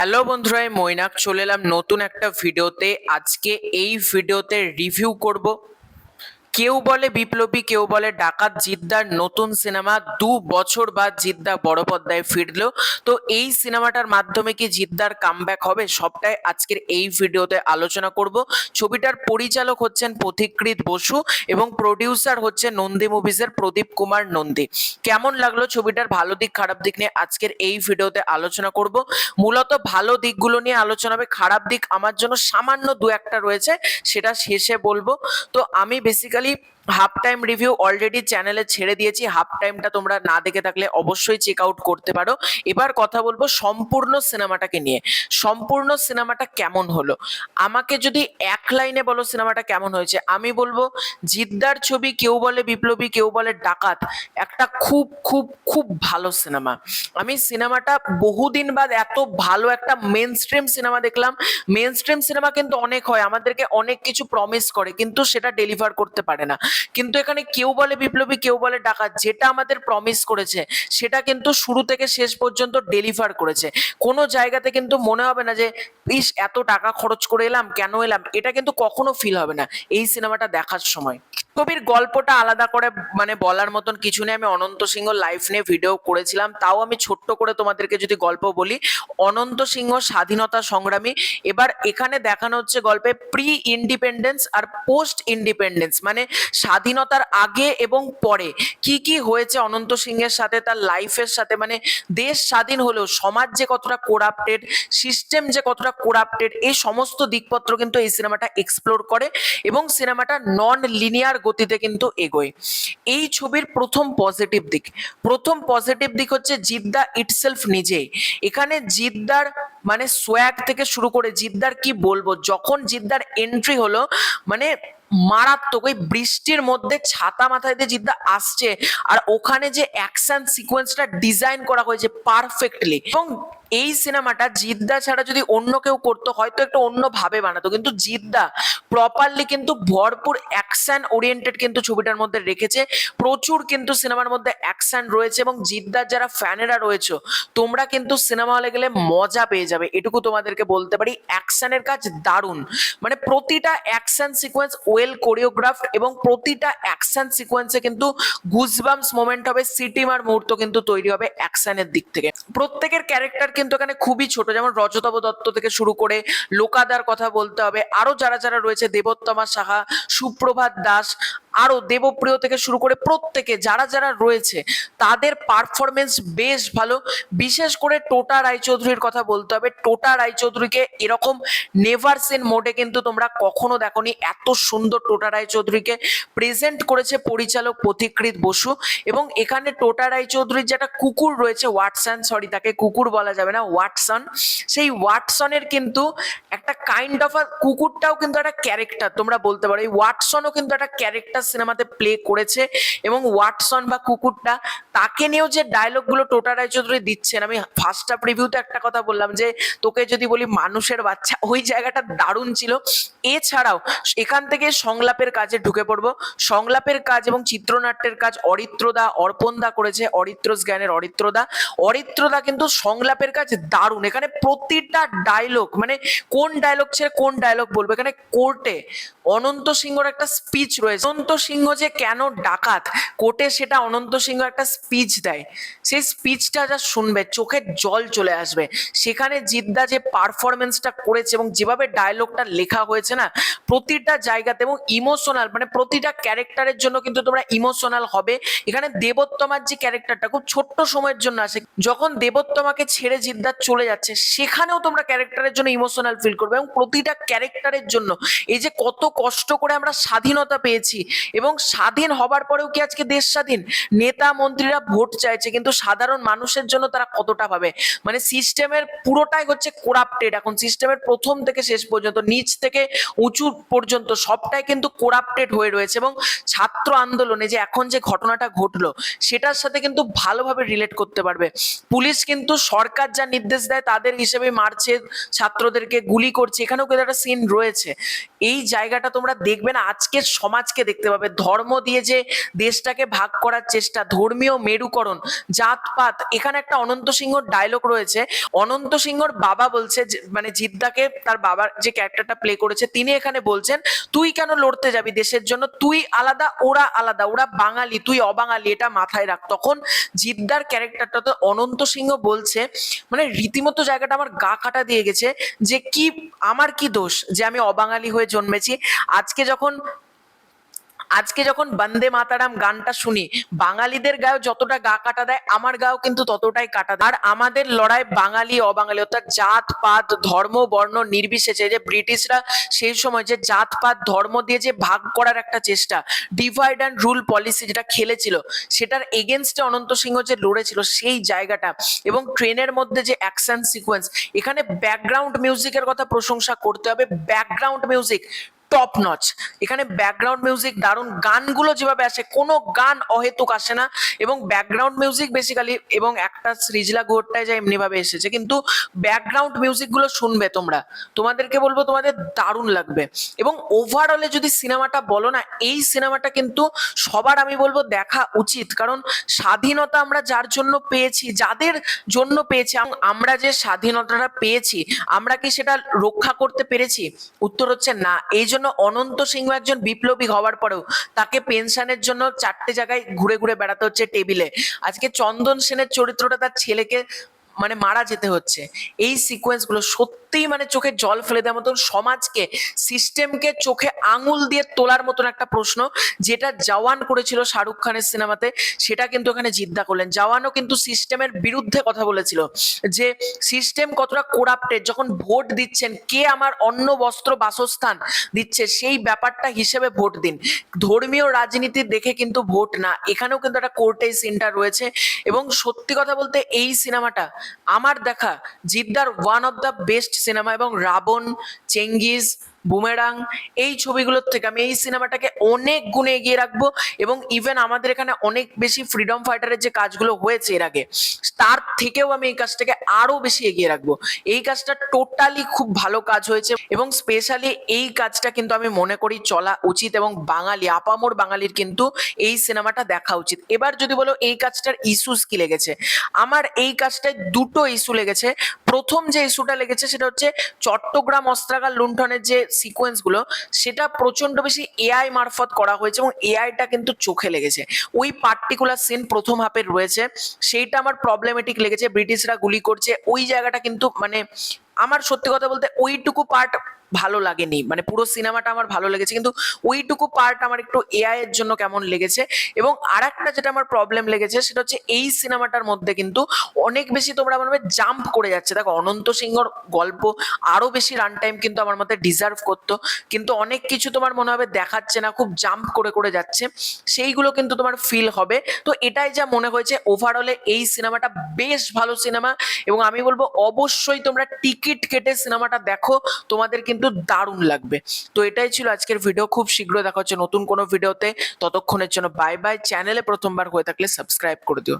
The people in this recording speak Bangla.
হ্যালো বন্ধুরা, আমি মৈনাক চলে এলাম নতুন একটা ভিডিওতে। আজকে এই ভিডিওতে রিভিউ করব কেউ বলে বিপ্লবী, কেউ বলে ডাকাত, জিদ্দার নতুন সিনেমা। 2 বছর বাদ জিদ্দা বড় পর্দায় ফিরলো। তো এই সিনেমাটার মাধ্যমে কি জিদ্দার কামব্যাক হবে, সবটাই আজকের এই ভিডিওতে আলোচনা করব। ছবিটার পরিচালক হচ্ছেন পথিকৃৎ বসু এবং প্রডিউসার হচ্ছে নন্দী মুভিজের প্রদীপ কুমার নন্দী। কেমন লাগলো ছবিটার ভালো দিক খারাপ দিক নিয়ে আজকের এই ভিডিওতে আলোচনা করব। মূলত ভালো দিকগুলো নিয়ে আলোচনা হবে, খারাপ দিক আমার জন্য সামান্য দু একটা রয়েছে, সেটা শেষে বলবো। তো আমি basically half time review already চ্যানেলে ছেড়ে দিয়েছি। হাফ টাইমটা তোমরা না দেখে থাকলে অবশ্যই চেক আউট করতে পারো। এবার কথা বলবো সম্পূর্ণ সিনেমাটাকে নিয়ে। সম্পূর্ণ সিনেমাটা কেমন হলো, আমাকে যদি এক লাইনে বলো সিনেমাটা কেমন হয়েছে, আমি বলবো জিদ্দার ছবি কেউ বলে বিপ্লবী, কেউ বলে ডাকাত, একটা খুব খুব খুব ভালো সিনেমা। আমি সিনেমাটা বহুদিন বাদ এত ভালো একটা মেন স্ট্রিম সিনেমা দেখলাম। মেন স্ট্রিম সিনেমা কিন্তু অনেক হয়, আমাদেরকে অনেক কিছু প্রমিস করে কিন্তু সেটা ডেলিভার করতে পারে না। কিন্তু এখানে কেউ বলে বিপ্লবী, কেউ বলে ডাকাত, যেটা আমাদের প্রমিস করেছে সেটা কিন্তু শুরু থেকে শেষ পর্যন্ত ডেলিভার করেছে। কোনো জায়গাতে কিন্তু মনে হবে না যে ইস এত টাকা খরচ করে এলাম, কেন এলাম, এটা কিন্তু কখনো ফিল হবে না এই সিনেমাটা দেখার সময়। কবির গল্পটা আলাদা করে বলার মতন কিছু নেই। আমি অনন্ত সিংহ লাইফ নিয়ে ভিডিও করেছিলাম, তাও আমি ছোট্ট করে তোমাদেরকে যদি গল্প বলি, অনন্ত সিংহ স্বাধীনতা সংগ্রামী। এবার এখানে দেখানো হচ্ছে গল্পে প্রি ইন্ডিপেন্ডেন্স আর পোস্ট ইন্ডিপেন্ডেন্স, মানে স্বাধীনতার আগে এবং পরে কি কি হয়েছে অনন্ত সিংহের সাথে, তার লাইফের সাথে। মানে দেশ স্বাধীন হলেও সমাজ যে কতটা কোরাপ্টেড, সিস্টেম যে কতটা কোরাপ্টেড, এই সমস্ত দিকপত্র কিন্তু এই সিনেমাটা এক্সপ্লোর করে এবং সিনেমাটা নন লিনিয়ার গতিতে কিন্তু এগোয়। এই ছবির প্রথম পজিটিভ দিক হচ্ছে জিদ্দা ইটসেলফ নিজেই। এখানে জিদ্দার সোয়াগ থেকে শুরু করে, জিদ্দার কি বলবো, যখন জিদ্দার এন্ট্রি হলো মানে মারাত্মক। ওই বৃষ্টির মধ্যে ছাতা মাথায় দিয়ে জিদ্দা আসছে, আর ওখানে যে অ্যাকশন সিকোয়েন্সটা ডিজাইন করা হয়েছে পারফেক্টলি। এবং এই সিনেমাটা জিদ্দা ছাড়া যদি অন্য কেউ করতো হয়তো একটু অন্য ভাবে বানাতো, কিন্তু জিদ্দা প্রপারলি কিন্তু ভরপুর অ্যাকশন ওরিয়েন্টেড কিন্তু ছবিটার মধ্যে রেখেছে। প্রচুর কিন্তু সিনেমার মধ্যে অ্যাকশন রয়েছে এবং জিদ্দার যারা ফ্যানেরা রয়েছে তোমরা কিন্তু সিনেমা হলে গেলে মজা পেয়ে যাবে, এটুকু তোমাদেরকে বলতে পারি। অ্যাকশনের কাজ দারুণ, প্রতিটা অ্যাকশন সিকোয়েন্স ওয়েল কোরিওগ্রাফড এবং প্রতিটা অ্যাকশন সিকোয়েন্সে কিন্তু গুজবাম্পস মোমেন্ট হবে, সিটিমার মুহূর্ত কিন্তু তৈরি হবে অ্যাকশনের দিক থেকে। প্রত্যেকের ক্যারেক্টার কিন্তু এখানে খুবই ছোট, যেমন রজতাভ দত্ত থেকে শুরু করে লোকাদার কথা বলতে হবে, আরো যারা যারা রয়েছে, দেবোত্তমা সাহা, সুপ্রভাত দাস, আরো দেবপ্রিয় থেকে শুরু করে প্রত্যেকে যারা যারা রয়েছে তাদের পারফরমেন্স বেশ ভালো। বিশেষ করে টোটা রায়চৌধুরীর কথা বলতে হবে। টোটা রায়চৌধুরীকে এরকম নেভার সিন মোডে কিন্তু তোমরা কখনো দেখোনি, এত সুন্দর টোটা রায়চৌধুরীকে প্রেজেন্ট করেছে পরিচালক পথিকৃৎ বসু। এবং এখানে টোটা রায়চৌধুরীর যেটা কুকুর রয়েছে, ওয়াটসন, সরি তাকে কুকুর বলা যাবে না, ওয়াটসন, সেই ওয়াটসনের কিন্তু একটা কাইন্ড অফ কুকুরটাও কিন্তু একটা ক্যারেক্টার তোমরা বলতে পারো। এই ওয়াটসনও কিন্তু একটা ক্যারেক্টার সিনেমাতে প্লে করেছে এবং ওয়াটসন বা কুকুরটা, তাকে নিয়েও যে ডায়লগ গুলো টোটা রায়চৌধুরী দিচ্ছেন, আমি ফার্স্ট হাফ রিভিউতে একটা কথা বললাম যে তোকে যদি বলি মানুষের বাচ্চা, ওই জায়গাটা দারুণ ছিল। এছাড়াও এখান থেকে সংলাপের কাজে ঢুকে পড়বো। সংলাপের কাজ এবং চিত্রনাট্যের কাজ অরিত্রদা, অর্পণদা করেছে, অরিত্রস জ্ঞানের অরিত্রদা কিন্তু সংলাপের কাজ দারুণ। এখানে প্রতিটা ডায়লগ, কোন ডায়লগ ছেড়ে কোন ডায়লগ বলবো, এখানে কোর্টে অনন্ত সিংহর একটা স্পিচ রয়েছে, অনন্ত সিংহ যে কেন ডাকাত, কোর্টে সেটা অনন্ত সিংহ একটা স্পিচ দেয়, সেই স্পিচটা যা শুনবে চোখের জল চলে আসবে। সেখানে জিদ্দা যে পারফরমেন্সটা করেছে এবং যেভাবে ডায়লগটা লেখা হয়েছে না, প্রতিটা জায়গাতে, এবং ইমোশনাল, প্রতিটা ক্যারেক্টারের জন্য কিন্তু তোমরা ইমোশনাল হবে। এখানে দেবোত্তমার যে ক্যারেক্টারটা খুব ছোট্ট সময়ের জন্য আসে, যখন দেবোত্তমাকে ছেড়ে জিদ্দা চলে যাচ্ছে সেখানেও তোমরা ক্যারেক্টারের জন্য ইমোশনাল ফিল করবে। এবং প্রতিটা ক্যারেক্টারের জন্য এই যে কত কষ্ট করে আমরা স্বাধীনতা পেয়েছি, এবং স্বাধীন হবার পরেও কি আজকে দেশ স্বাধীন, নেতা মন্ত্রীরা ভোট চাইছে কিন্তু সাধারণ মানুষের জন্য তারা কতটা ভাবে। সিস্টেমের পুরোটাই হচ্ছে কোরাপ্টেড। এখন সিস্টেমের প্রথম থেকে শেষ পর্যন্ত, নিচ থেকে উঁচু পর্যন্ত সবটাই কিন্তু কোরাপ্টেড হয়ে রয়েছে। এবং ছাত্র আন্দোলনে যে এখন যে ঘটনাটা ঘটলো সেটার সাথে কিন্তু ভালোভাবে রিলেট করতে পারবে। পুলিশ কিন্তু সরকার যা নির্দেশ দেয় তাদের হিসেবে মারছে, ছাত্রদেরকে গুলি করছে, এখানেও কিন্তু একটা সিন রয়েছে। এই জায়গাটা তোমরা দেখবে না, আজকের সমাজকে দেখতে পাবে। ধর্ম দিয়ে যে দেশটাকে ভাগ করার চেষ্টা, ধর্মীয় মেরুকরণ, যা জাতপাত, এখানে একটা অনন্ত সিংহর ডায়লগ রয়েছে। অনন্ত সিংহর বাবা বলছে মানে জিদ্দাকে, তার বাবার যে ক্যারেক্টারটা প্লে করেছে তিনি এখানে বলছেন, তুই কেন লড়তে যাবি দেশের জন্য, তুই আলাদা ওরা আলাদা, ওরা বাঙালি তুই অবাঙালি, এটা মাথায় রাখ। তখন জিদ্দার ক্যারেক্টারটা তো অনন্ত সিংহ বলছে, মানে রীতিমতো জায়গাটা আমার গা কাটা দিয়ে গেছে, যে কি আমার কি দোষ যে আমি অবাঙালি হয়ে জন্মেছি। আজকে যখন বন্দে মাতারাম গানটা শুনি, বাঙালিদের গায়েও যতটা গা কাটা দেয় আমার গায়েও কিন্তু ততটাই কাটা দেয়। আর আমাদের লড়াই বাঙালি অবাঙালি অর্থাৎ জাত পাত ধর্ম বর্ণ নির্বিশেষে, যে ব্রিটিশরা সেই সময় যে জাত পাত ধর্ম দিয়ে যে ভাগ করার একটা চেষ্টা, ডিভাইড অ্যান্ড রুল পলিসি যেটা খেলেছিল, সেটার এগেনস্টে অনন্ত সিংহ যে লড়েছিল সেই জায়গাটা, এবং ট্রেনের মধ্যে যে অ্যাকশন সিকোয়েন্স, এখানে ব্যাকগ্রাউন্ড মিউজিকের কথা প্রশংসা করতে হবে। ব্যাকগ্রাউন্ড মিউজিক টপ নচ, এখানে ব্যাকগ্রাউন্ড মিউজিক দারুণ, গানগুলো যেভাবে আসে কোনো গান অহেতুক আসে না, এবং ব্যাকগ্রাউন্ড মিউজিক বেসিক্যালি, এবং একটা সৃজলা গুহরটায় যা এমনি ভাবে এসেছে, কিন্তু ব্যাকগ্রাউন্ড মিউজিক গুলো শুনবে তোমরা, তোমাদেরকে বলবো তোমাদের দারুণ লাগবে। এবং ওভারঅলে যদি সিনেমাটা বলো না, এই সিনেমাটা কিন্তু সবার আমি বলবো দেখা উচিত, কারণ স্বাধীনতা আমরা যার জন্য পেয়েছি, যাদের জন্য পেয়েছি, আমরা যে স্বাধীনতাটা পেয়েছি আমরা কি সেটা রক্ষা করতে পেরেছি? উত্তর হচ্ছে না। এই জন্য অনন্ত সিংহ একজন বিপ্লবী হওয়ার পরেও তাকে পেনশনের জন্য 4টে জায়গায় ঘুরে ঘুরে বেড়াতে হচ্ছে টেবিলে। আজকে চন্দন সেনের চরিত্রটা তার ছেলেকে মানে মারা যেতে হচ্ছে। এই সিকোয়েন্স গুলো সত্যিই মানে চোখে জল ফেলে দেওয়ার মতন, সমাজকে সিস্টেমকে চোখে আঙুল দিয়ে তোলার মতন একটা প্রশ্ন, যেটা জওয়ান করেছিল শাহরুখ খানের সিনেমাতে, সেটা কিন্তু এখানে জিদ্দা করলেন। জওয়ানও কিন্তু সিস্টেমের বিরুদ্ধে কথা বলেছিল, যে সিস্টেম কতটা কোরাপ্টেড, যখন ভোট দিচ্ছেন কে আমার অন্ন বস্ত্র বাসস্থান দিচ্ছে সেই ব্যাপারটা হিসেবে ভোট দিন, ধর্মীয় রাজনীতি দেখে কিন্তু ভোট না। এখানেও কিন্তু একটা কোর্টে সিনটা রয়েছে। এবং সত্যি কথা বলতে এই সিনেমাটা আমার দেখা জিদ্দার one of the best cinema, এবং রাবণ, চেঙ্গিজ, বুমেরাং, এই ছবিগুলোর থেকে আমি এই সিনেমাটাকে অনেক গুণে এগিয়ে রাখবো। এবং ইভেন আমাদের এখানে অনেক বেশি ফ্রিডম ফাইটারের যে কাজগুলো হয়েছে এর আগে, তার থেকেও আমি এই কাজটাকে আরো বেশি এগিয়ে রাখবো। এই কাজটা টোটালি খুব ভালো কাজ হয়েছে, এবং স্পেশালি এই কাজটা কিন্তু আমি মনে করি চলা উচিত, এবং বাঙালি আপামর বাঙালির কিন্তু এই সিনেমাটা দেখা উচিত। এবার যদি বলো এই কাজটার ইস্যুস কি লেগেছে, আমার এই কাজটায় দুটো ইস্যু লেগেছে। প্রথম যে ইস্যুটা লেগেছে সেটা হচ্ছে চট্টগ্রাম অস্ত্রাগার লুণ্ঠনের যে সিকোয়েন্স গুলো, সেটা প্রচন্ড বেশি এআই মারফত করা হয়েছে, এবং এআইটা কিন্তু চোখে লেগেছে। ওই পার্টিকুলার সিন প্রথম হাফের রয়েছে, সেইটা আমার প্রবলেমেটিক লেগেছে। ব্রিটিশরা গুলি করছে ওই জায়গাটা কিন্তু মানে আমার সত্যি কথা বলতে ওইটুকু পার্ট ভালো লাগেনি, মানে পুরো সিনেমাটা আমার ভালো লেগেছে, কিন্তু ওইটুকু পার্ট আমার একটু এআই এর জন্য কেমন লেগেছে। এবং আরেকটা যেটা আমার প্রবলেম লেগেছে সেটা হচ্ছে এই সিনেমাটার মধ্যে কিন্তু অনেক বেশি তোমরা মনে হবে জাম্প করে যাচ্ছে। দেখো অনন্ত সিংহর গল্প আরো বেশি রান টাইম কিন্তু আমার মতে ডিজার্ভ করতো, কিন্তু অনেক কিছু তোমার মনে হবে দেখাচ্ছে না, খুব জাম্প করে করে যাচ্ছে, সেইগুলো কিন্তু তোমার ফিল হবে। তো এটাই যা মনে হয়েছে ওভারঅলে এই সিনেমাটা বেশ ভালো সিনেমা, এবং আমি বলবো অবশ্যই তোমরা টিকিট কেটে সিনেমাটা দেখো, তোমাদের কিন্তু দারুণ লাগবে। তো এটাই ছিল আজকের ভিডিও, খুব শীঘ্রই দেখা হচ্ছে নতুন কোনো ভিডিওতে, ততক্ষণের জন্য বাই বাই। চ্যানেলে প্রথমবার হয়ে থাকলে সাবস্ক্রাইব করে দিও।